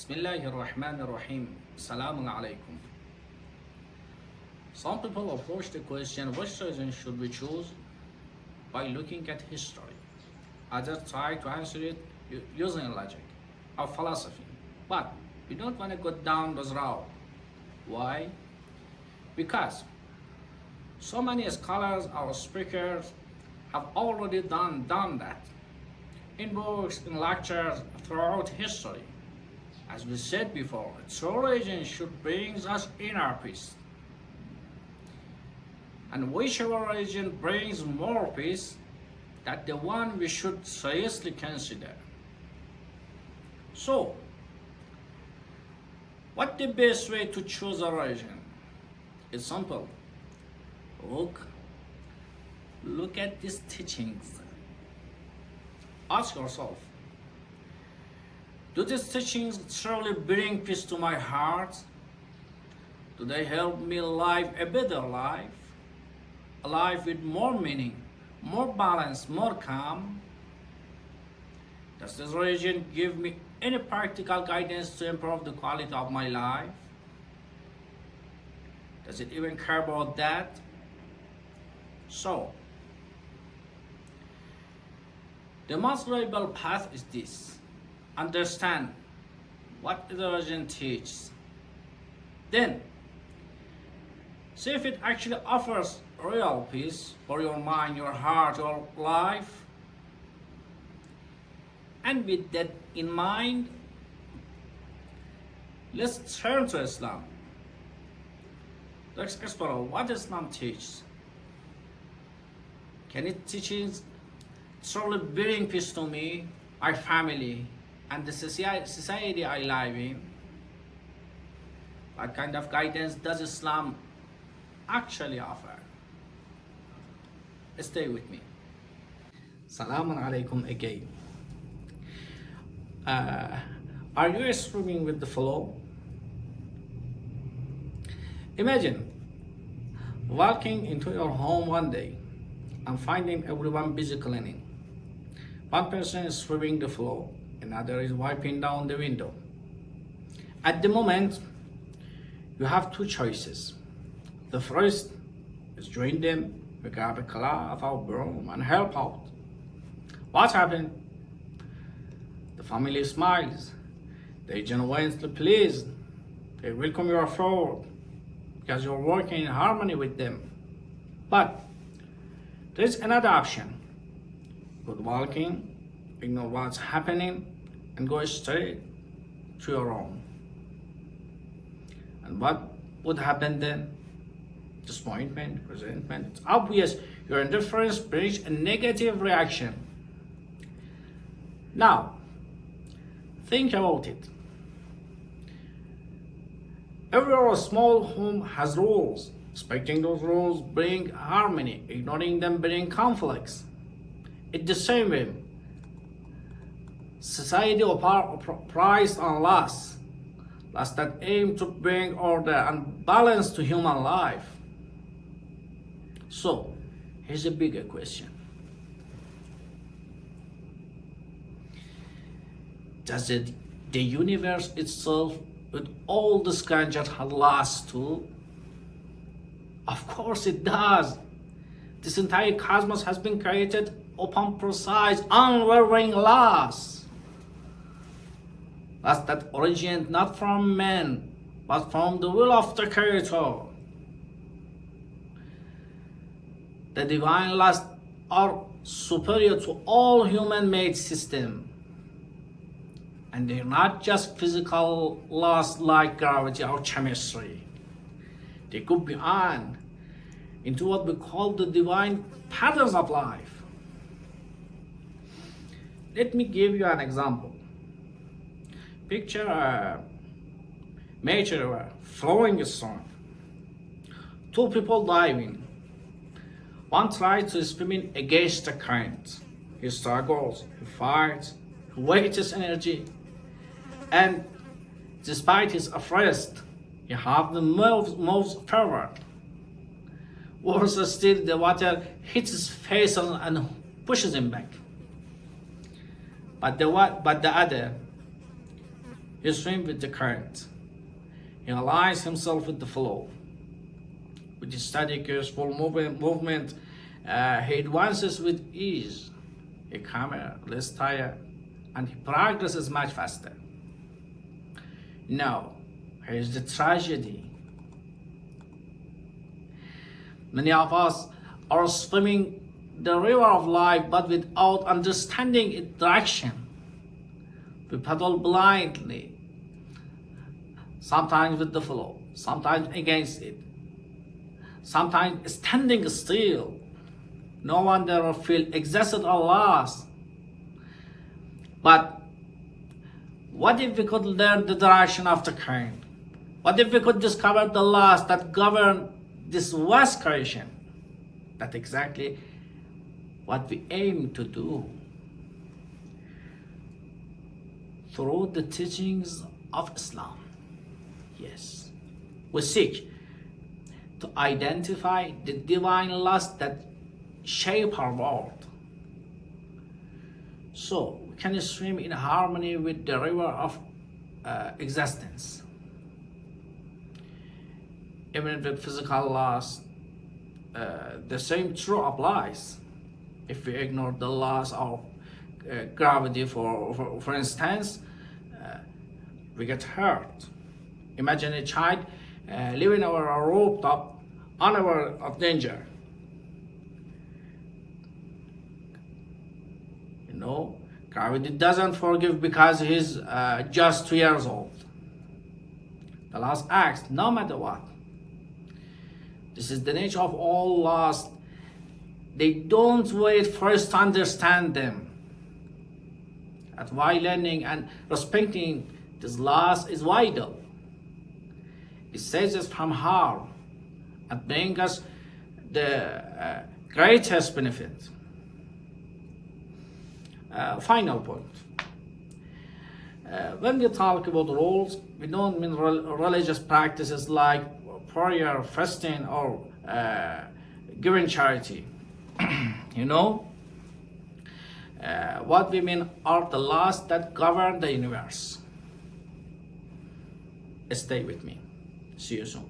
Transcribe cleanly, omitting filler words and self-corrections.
Bismillahirrahmanirrahim. Assalamu alaikum. Some people approach the question, which religion should we choose, by looking at history. Others try to answer it using logic or philosophy. But we don't want to go down this route. Why? Because so many scholars or speakers have already done that in books, in lectures, throughout history. As we said before, true religion should bring us inner peace. And whichever religion brings more peace, that's the one we should seriously consider. So, what the best way to choose a religion? It's simple. Look at these teachings. Ask yourself, do these teachings truly bring peace to my heart? Do they help me live a better life? A life with more meaning, more balance, more calm? Does this religion give me any practical guidance to improve the quality of my life? Does it even care about that? So, the most reliable path is this. Understand what the religion teaches. Then, see if it actually offers real peace for your mind, your heart, your life. And with that in mind, let's turn to Islam. Let's explore what Islam teaches. Can it teach truly bring peace to me, my family, and the society I live in? What kind of guidance does Islam actually offer? Stay with me. Salamun alaikum again. Are you swimming with the flow? Imagine walking into your home one day and finding everyone busy cleaning. One person is sweeping the floor, another is wiping down the window. At the moment, you have two choices. The first is join them, grab a cloth or broom and help out. What happened? The family smiles. They genuinely pleased. They welcome your effort because you're working in harmony with them. But there's another option. Good walking, ignore what's happening, and go straight to your room. And what would happen then? Disappointment, resentment. It's obvious your indifference brings a negative reaction. Now, think about it. Every small home has rules. Respecting those rules bring harmony. Ignoring them bring conflicts. It's the same way. Society prized on laws that aim to bring order and balance to human life. So, here's a bigger question. Does the universe itself, with all this grandeur, have laws too? Of course it does. This entire cosmos has been created upon precise, unwavering laws. Laws that originate not from men, but from the will of the Creator. The divine laws are superior to all human-made systems. And they're not just physical laws like gravity or chemistry. They go beyond into what we call the divine patterns of life. Let me give you an example. Picture a major flowing storm. Two people diving. One tries to swim in against the current. He struggles, he fights, he wastes his energy. And despite his efforts, he hardly moves forward. Worse still, the water hits his face and pushes him back. But the other, He swims with the current. He aligns himself with the flow. With his steady, graceful movement, he advances with ease. He calmer, less tired, and he progresses much faster. Now, here's the tragedy. Many of us are swimming the river of life, but without understanding its direction. We paddle blindly, sometimes with the flow, sometimes against it, sometimes standing still. No wonder we feel exhausted or lost. But what if we could learn the direction of the current? What if we could discover the laws that govern this vast creation? That's exactly what we aim to do. Through the teachings of Islam, yes, we seek to identify the divine laws that shape our world, so we can swim in harmony with the river of existence. Even with physical laws, the same true applies. If we ignore the laws of gravity, for instance, we get hurt. Imagine a child living over a rooftop, unaware of danger. You know, gravity doesn't forgive because he's just 2 years old. The laws acts no matter what. This is the nature of all laws. They don't wait for us to understand them. That's why learning and respecting these laws is vital. It saves us from harm and brings us the greatest benefit. Final point. When we talk about rules, we don't mean religious practices like prayer, fasting, or giving charity. You know, what we mean are the laws that govern the universe. Stay with me. See you soon.